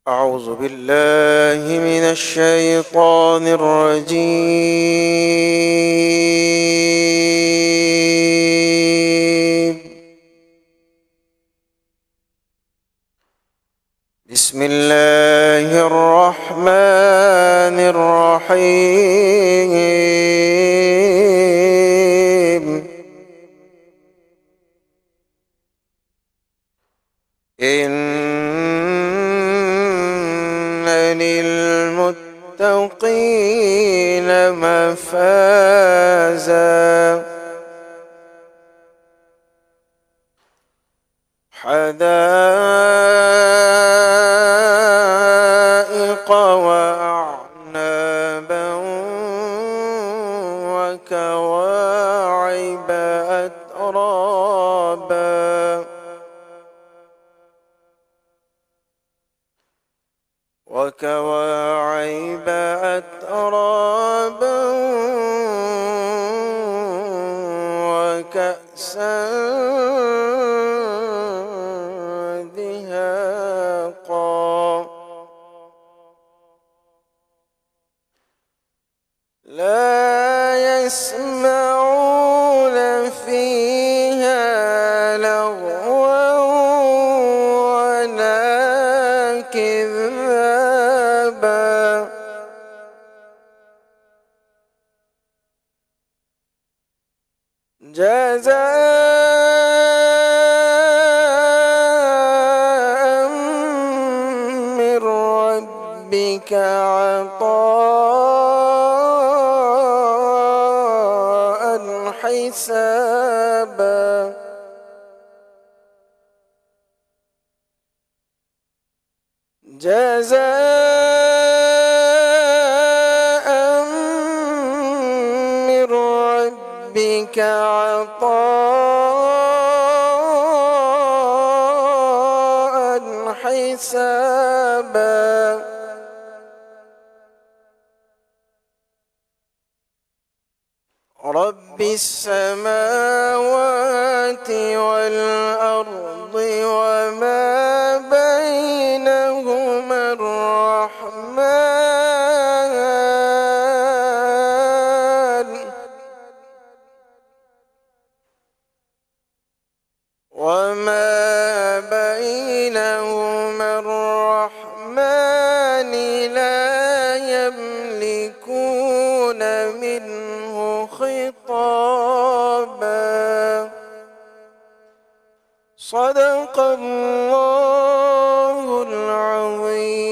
أعوذ بالله من الشيطان الرجيم. بسم الله الرحمن الرحيم. إن للمتقين مفازا حدائق وأعنابا وكواعب أترابا وكأسا دهاقا لا يسمعون فيها لغوا ولا كذابا جزاء من ربك عطاء حسابا جزاء من ربك عطاء حسابا رب السماوات والأرض وما بينهما الرحمن لا يملكون منه خطابا صدق الله العظيم.